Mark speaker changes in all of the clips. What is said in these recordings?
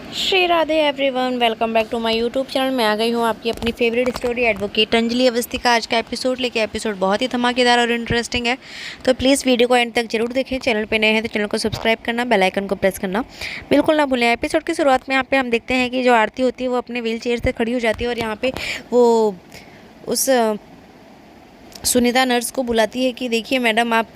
Speaker 1: Shri Radhe everyone, welcome back to my YouTube channel. मैं आ गई हूँ आपकी अपनी favourite story advocate Anjali Awasthi का आज का एपिसोड लेके। एपिसोड बहुत ही धमाकेदार और इंटरेस्टिंग है, तो प्लीज़ वीडियो को एंड तक जरूर देखें। चैनल पे नए हैं तो चैनल को सब्सक्राइब करना, बेल आइकन को प्रेस करना बिल्कुल ना भूलें। एपिसोड की शुरुआत में यहाँ पे हम देखते हैं कि जो आरती होती है वो अपने व्हील चेयर से खड़ी हो जाती है और यहाँ पे वो उस सुनीता नर्स को बुलाती है कि देखिए मैडम, आप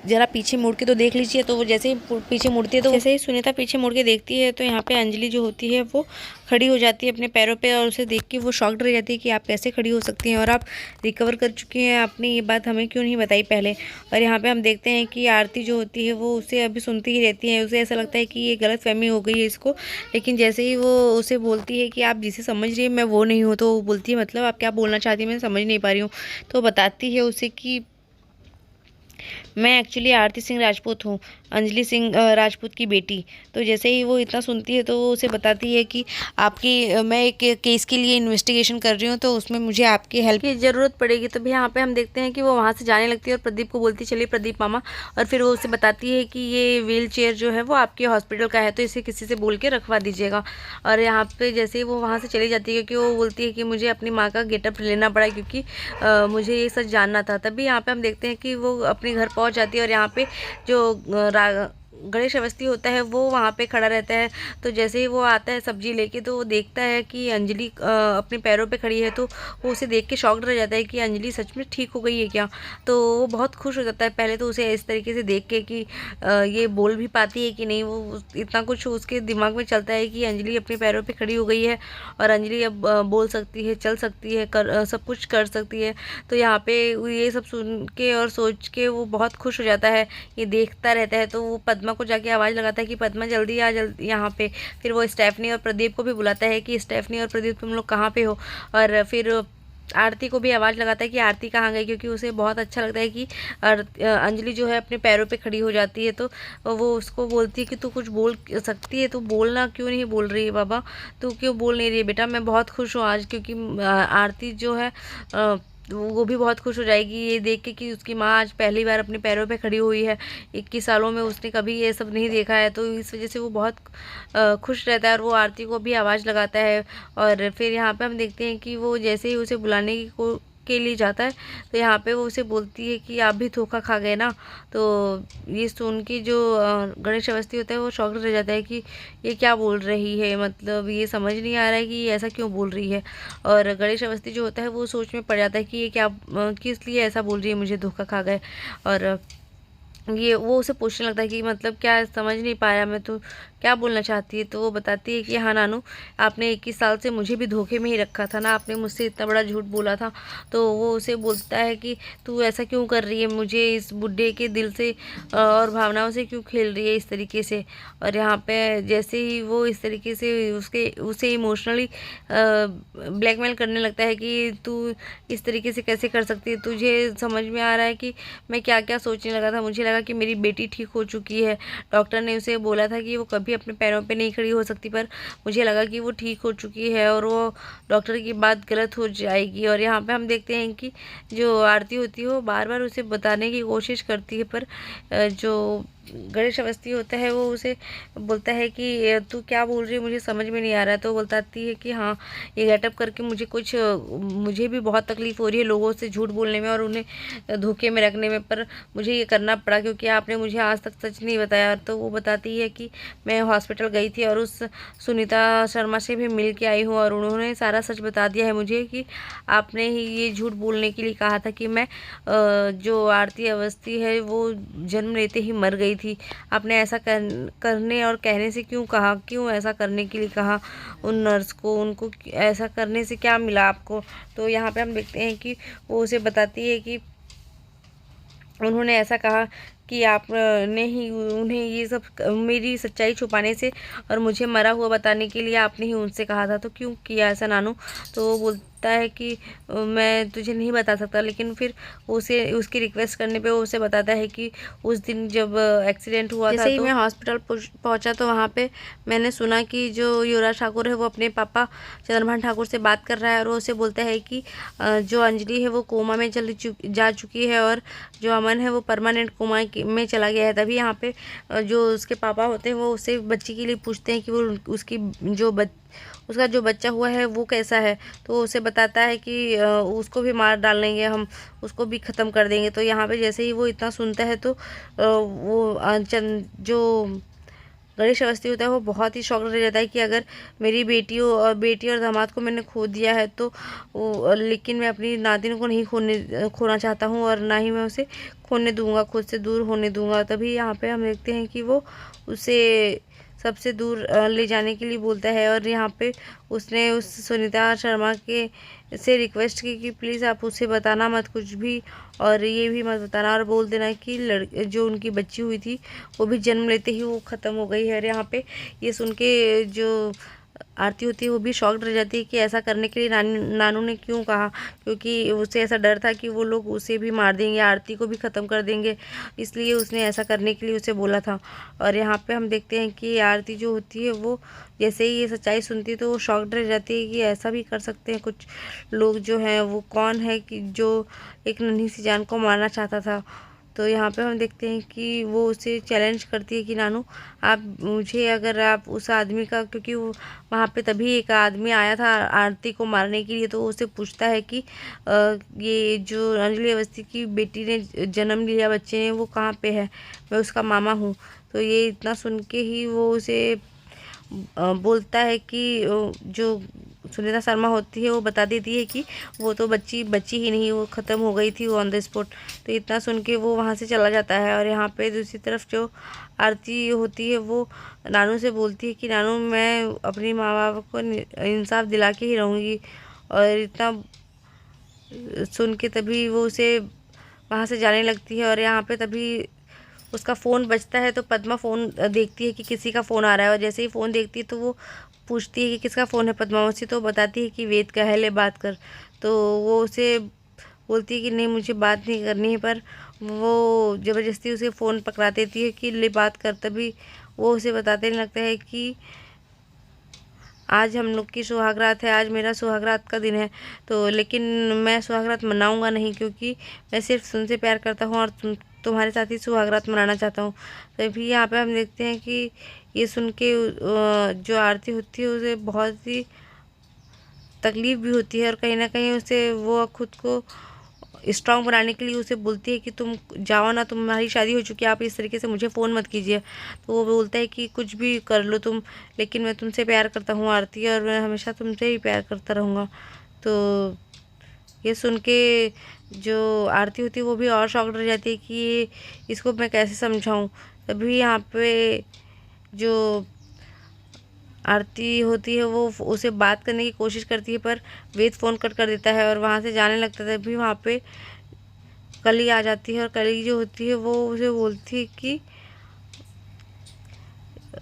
Speaker 1: ज़रा पीछे मुड़ के तो देख लीजिए। तो वो जैसे ही पीछे मुड़ती है, तो जैसे ही सुनीता पीछे मुड़ के देखती है तो यहाँ पे अंजलि जो होती है वो खड़ी हो जाती है अपने पैरों पे, और उसे देख के वो शॉक्ड रह जाती है कि आप कैसे खड़ी हो सकती हैं और आप रिकवर कर चुकी हैं, आपने ये बात हमें क्यों नहीं बताई पहले। और यहाँ पे हम देखते हैं कि आरती जो होती है वो उसे अभी सुनती ही रहती है। उसे ऐसा लगता है कि ये गलतफहमी हो गई है इसको, लेकिन जैसे ही वो उसे बोलती है कि आप जिसे समझ रही है मैं वो नहीं हूँ, तो वो बोलती है मतलब आप क्या बोलना चाहती है, मैं समझ नहीं पा रही हूँ। तो बताती है उसे कि मैं एक्चुअली आरती सिंह राजपूत हूँ, अंजलि सिंह राजपूत की बेटी। तो जैसे ही वो इतना सुनती है तो वो उसे बताती है कि मैं एक केस के लिए इन्वेस्टिगेशन कर रही हूँ, तो उसमें मुझे आपकी हेल्प की ज़रूरत पड़ेगी। तो भी यहाँ पे हम देखते हैं कि वो वहाँ से जाने लगती है और प्रदीप को बोलती चलिए प्रदीप मामा। और फिर वो उसे बताती है कि ये व्हील चेयर जो है वो आपके हॉस्पिटल का है, तो इसे किसी से बोल के रखवा दीजिएगा। और यहाँ पे जैसे ही वो वहाँ से चली जाती है, क्योंकि वो बोलती है कि मुझे अपनी माँ का गेटअप लेना पड़ा, क्योंकि मुझे ये सच जानना था। तभी यहाँ पे हम देखते हैं कि वो अपने घर पहुँच जाती है और यहाँ पे जो गणेश अवस्थी होता है वो वहाँ पे खड़ा रहता है। तो जैसे ही वो आता है सब्जी लेके, तो वो देखता है कि अंजलि अपने पैरों पे खड़ी है, तो वो उसे देख के शॉक्ड रह जाता है कि अंजलि सच में ठीक हो गई है क्या। तो वो बहुत खुश हो जाता है। पहले तो उसे इस तरीके से देख के कि ये बोल भी पाती है कि नहीं, वो इतना कुछ उसके दिमाग में चलता है कि अंजलि अपने पैरों पे खड़ी हो गई है और अंजलि अब बोल सकती है, चल सकती है, सब कुछ कर सकती है। तो यहाँ पे ये सब सुन के और सोच के वो बहुत खुश हो जाता है, ये देखता रहता है। तो वो पद्मा को जाके आवाज़ लगाता है कि पद्मा जल्दी आ, जल्दी यहाँ पे। फिर वो स्टेफनी और प्रदीप को भी बुलाता है कि स्टेफनी और प्रदीप तुम लोग कहाँ पे हो। और फिर आरती को भी आवाज़ लगाता है कि आरती कहाँ गई, क्योंकि उसे बहुत अच्छा लगता है कि अंजलि जो है अपने पैरों पे खड़ी हो जाती है। तो वो उसको बोलती है कि तू कुछ बोल सकती है, तू बोलना क्यों नहीं बोल रही है बाबा, तू क्यों बोल नहीं रही है बेटा। मैं बहुत खुश हूँ आज, क्योंकि आरती जो है वो भी बहुत खुश हो जाएगी ये देख के कि उसकी माँ आज पहली बार अपने पैरों पे खड़ी हुई है। 21 सालों में उसने कभी ये सब नहीं देखा है, तो इस वजह से वो बहुत खुश रहता है और वो आरती को भी आवाज़ लगाता है। और फिर यहाँ पे हम देखते हैं कि वो जैसे ही उसे बुलाने के लिए जाता है, तो यहाँ पे वो उसे बोलती है कि आप भी धोखा खा गए ना। तो ये सुन के जो गणेश अवस्थी होता है वो शॉक्ड रह जाता है कि ये क्या बोल रही है, मतलब ये समझ नहीं आ रहा है कि ये ऐसा क्यों बोल रही है। और गणेश अवस्थी जो होता है वो सोच में पड़ जाता है कि ये क्या किस लिए ऐसा बोल रही है, मुझे धोखा खा गए। और ये वो उसे पूछने लगता है कि मतलब क्या समझ नहीं पाया मैं, तो क्या बोलना चाहती है। तो वो बताती है कि हाँ नानू, आपने 21 साल से मुझे भी धोखे में ही रखा था ना, आपने मुझसे इतना बड़ा झूठ बोला था। तो वो उसे बोलता है कि तू ऐसा क्यों कर रही है, मुझे इस बुढ़े के दिल से और भावनाओं से क्यों खेल रही है इस तरीके से। और यहाँ पे जैसे ही वो इस तरीके से उसे इमोशनली ब्लैकमेल करने लगता है कि तू इस तरीके से कैसे कर सकती है, तुझे समझ में आ रहा है कि मैं क्या क्या सोचने लगा था। मुझे लगा कि मेरी बेटी ठीक हो चुकी है, डॉक्टर ने उसे बोला था कि वो कभी अपने पैरों पे नहीं खड़ी हो सकती, पर मुझे लगा कि वो ठीक हो चुकी है और वो डॉक्टर की बात गलत हो जाएगी। और यहाँ पे हम देखते हैं कि जो आरती होती है वो बार बार उसे बताने की कोशिश करती है, पर जो गणेश अवस्थी होता है वो उसे बोलता है कि तू क्या बोल रही है, मुझे समझ में नहीं आ रहा है। तो बोलती है कि हाँ, ये गेटअप करके मुझे भी बहुत तकलीफ़ हो रही है लोगों से झूठ बोलने में और उन्हें धोखे में रखने में, पर मुझे ये करना पड़ा क्योंकि आपने मुझे आज तक सच नहीं बताया। तो वो बताती है कि मैं हॉस्पिटल गई थी और उस सुनीता शर्मा से भी मिल के आई हूँ और उन्होंने सारा सच बता दिया है मुझे कि आपने ही ये झूठ बोलने के लिए कहा था कि मैं जो आरती अवस्थी है वो जन्म लेते ही मर गई थी। आपने ऐसा करने और कहने से क्यों कहा, क्यों ऐसा करने के लिए कहा उन नर्स को, उनको ऐसा करने से क्या मिला आपको। तो यहाँ पे हम देखते हैं कि वो उसे बताती है कि उन्होंने ऐसा कहा कि आपने ही उन्हें ये सब मेरी सच्चाई छुपाने से और मुझे मरा हुआ बताने के लिए आपने ही उनसे कहा था, तो क्यों किया ऐसा नानू। तो वो है कि मैं तुझे नहीं बता सकता, लेकिन फिर उसे उसकी रिक्वेस्ट करने पे वो उसे बताता है कि उस दिन जब एक्सीडेंट हुआ था, जैसे ही मैं हॉस्पिटल पहुंचा तो वहाँ पे मैंने सुना कि जो युवराज ठाकुर है वो अपने पापा चंद्रभान ठाकुर से बात कर रहा है और वो उसे बोलता है कि जो अंजलि है वो कोमा में जा चुकी है और जो अमन है वो परमानेंट कोमा में चला गया है। तभी यहाँ पे जो उसके पापा होते हैं वो उसे बच्ची के लिए पूछते हैं कि वो उसकी उसका जो बच्चा हुआ है वो कैसा है, तो वो उसे बताता है कि उसको भी मार डालेंगे हम, उसको भी ख़त्म कर देंगे। तो यहाँ पे जैसे ही वो इतना सुनता है तो वो जो गणेश अवस्थी होता है वो बहुत ही शौक रह जाता है कि अगर मेरी बेटी और दामाद को मैंने खो दिया है तो लेकिन मैं अपनी नातिन को नहीं खोना चाहता हूँ और ना ही मैं उसे खोने दूंगा, खुद से दूर होने दूंगा। तभी यहाँ पे हम देखते हैं कि वो उसे सबसे दूर ले जाने के लिए बोलता है और यहाँ पे उसने उस सुनीता शर्मा के से रिक्वेस्ट की कि प्लीज़ आप उसे बताना मत कुछ भी, और ये भी मत बताना और बोल देना कि जो उनकी बच्ची हुई थी वो भी जन्म लेते ही वो ख़त्म हो गई है। और यहाँ पे ये सुन के जो आरती होती है वो भी शॉक्ड रह जाती है कि ऐसा करने के लिए नानू ने क्यों कहा, क्योंकि उसे ऐसा डर था कि वो लोग उसे भी मार देंगे, आरती को भी ख़त्म कर देंगे, इसलिए उसने ऐसा करने के लिए उसे बोला था। और यहाँ पे हम देखते हैं कि आरती जो होती है वो जैसे ही ये सच्चाई सुनती है तो वो शॉक्ड रह जाती है कि ऐसा भी कर सकते हैं कुछ लोग जो हैं, वो कौन है कि जो एक नन्ही सी जान को मारना चाहता था। तो यहाँ पे हम देखते हैं कि वो उसे चैलेंज करती है कि नानू आप मुझे, अगर आप उस आदमी का, क्योंकि वहाँ पे तभी एक आदमी आया था आरती को मारने के लिए, तो उससे पूछता है कि ये जो अंजलि अवस्थी की बेटी ने जन्म लिया बच्चे ने वो कहाँ पे है, मैं उसका मामा हूँ। तो ये इतना सुन के ही वो उसे बोलता है कि जो सुनीता शर्मा होती है वो बता देती है कि वो तो बच्ची ही नहीं, वो ख़त्म हो गई थी वो ऑन द स्पॉट। तो इतना सुन के वो वहाँ से चला जाता है। और यहाँ पे दूसरी तरफ जो आरती होती है वो नानू से बोलती है कि नानू मैं अपनी माँ बाप को इंसाफ दिला के ही रहूँगी। और इतना सुन के तभी वो उसे वहाँ से जाने लगती है। और यहाँ पे तभी उसका फ़ोन बजता है तो पद्मा फ़ोन देखती है कि किसी का फ़ोन आ रहा है, और जैसे ही फ़ोन देखती है तो वो पूछती है कि किसका फ़ोन है पद्मावती, तो बताती है कि वेद का है, ले बात कर। तो वो उसे बोलती है कि नहीं मुझे बात नहीं करनी है, पर वो ज़बरदस्ती उसे फ़ोन पकड़ा देती है कि ले बात कर। तभी वो उसे बताते लगता है कि आज हम लोग की सुहागरात है, आज मेरा सुहागरात का दिन है, तो लेकिन मैं सुहागरात मनाऊंगा नहीं, क्योंकि मैं सिर्फ तुमसे प्यार करता हूँ और तुम्हारे साथ ही सुहागरात मनाना चाहता हूँ। तभी यहाँ पे हम देखते हैं कि ये सुन के जो आरती होती है उसे बहुत ही तकलीफ़ भी होती है, और कहीं ना कहीं उसे वो खुद को स्ट्रॉन्ग बनाने के लिए उसे बोलती है कि तुम जाओ ना, तुम्हारी शादी हो चुकी है, आप इस तरीके से मुझे फ़ोन मत कीजिए। तो वो बोलता है कि कुछ भी कर लो तुम, लेकिन मैं तुमसे प्यार करता हूँ आरती, और मैं हमेशा तुमसे ही प्यार करता रहूँगा। तो ये सुन के जो आरती होती है वो भी और शॉक्ड रह जाती है कि इसको मैं कैसे समझाऊँ। तभी यहाँ पे जो आरती होती है वो उसे बात करने की कोशिश करती है, पर वेद फ़ोन कट कर देता है और वहाँ से जाने लगता है। तभी वहाँ पे कली आ जाती है, और कली जो होती है वो उसे बोलती है कि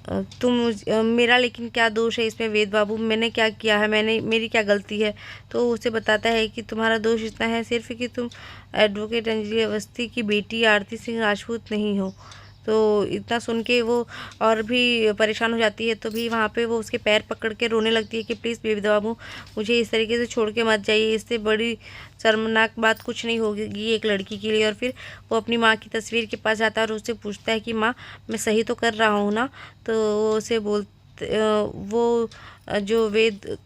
Speaker 1: मेरा लेकिन क्या दोष है इसमें वेद बाबू, मैंने क्या किया है, मेरी क्या गलती है। तो उसे बताता है कि तुम्हारा दोष इतना है सिर्फ कि तुम एडवोकेट अंजलि अवस्थी की बेटी आरती सिंह राजपूत नहीं हो। तो इतना सुन के वो और भी परेशान हो जाती है। तो भी वहाँ पे वो उसके पैर पकड़ के रोने लगती है कि प्लीज़ बेबी बाबू मुझे इस तरीके से छोड़ के मत जाइए, इससे बड़ी शर्मनाक बात कुछ नहीं होगी एक लड़की के लिए। और फिर वो अपनी माँ की तस्वीर के पास जाता है और उससे पूछता है कि माँ मैं सही तो कर रहा हूँ ना। तो वो उसे वो जो वेद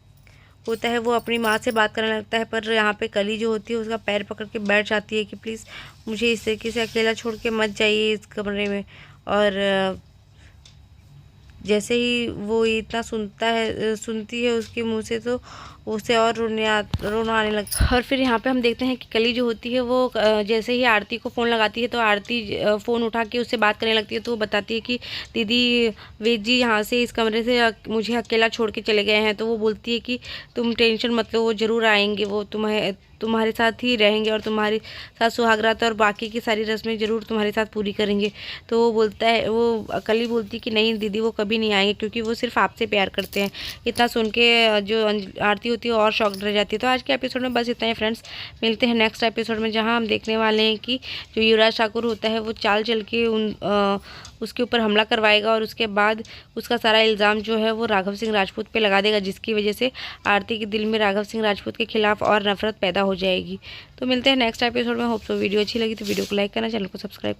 Speaker 1: होता है वो अपनी माँ से बात करने लगता है, पर यहाँ पे कली जो होती है उसका पैर पकड़ के बैठ जाती है कि प्लीज़ मुझे इस तरीके से अकेला छोड़ के मत जाइए इस कमरे में। और जैसे ही वो इतना सुनती है उसके मुंह से, तो उसे और रोना आने लगता है। और फिर यहाँ पे हम देखते हैं कि कली जो होती है वो जैसे ही आरती को फ़ोन लगाती है तो आरती फ़ोन उठा के उससे बात करने लगती है। तो वो बताती है कि दीदी वेद जी यहाँ से इस कमरे से मुझे अकेला छोड़ के चले गए हैं। तो वो बोलती है कि तुम टेंशन मत लो, वो ज़रूर आएंगे, वो तुम्हारे साथ ही रहेंगे और तुम्हारे साथ सुहागरात और बाकी की सारी रस्में ज़रूर तुम्हारे साथ पूरी करेंगे। तो वो बोलता है, वो कली बोलती कि नहीं दीदी वो कभी नहीं आएंगे क्योंकि वो सिर्फ आपसे प्यार करते हैं। इतना सुन के जो आरती होती है और शॉक रह जाती है। तो आज के एपिसोड में बस इतना ही फ्रेंड्स, मिलते हैं नेक्स्ट एपिसोड में जहाँ हम देखने वाले हैं कि जो युवराज ठाकुर होता है वो चाल चल के उसके ऊपर हमला करवाएगा और उसके बाद उसका सारा इल्ज़ाम जो है वो राघव सिंह राजपूत पे लगा देगा, जिसकी वजह से आरती के दिल में राघव सिंह राजपूत के खिलाफ और नफरत पैदा हो जाएगी। तो मिलते हैं नेक्स्ट एपिसोड में। होप सो वीडियो अच्छी लगी तो वीडियो को लाइक करना, चैनल को सब्सक्राइब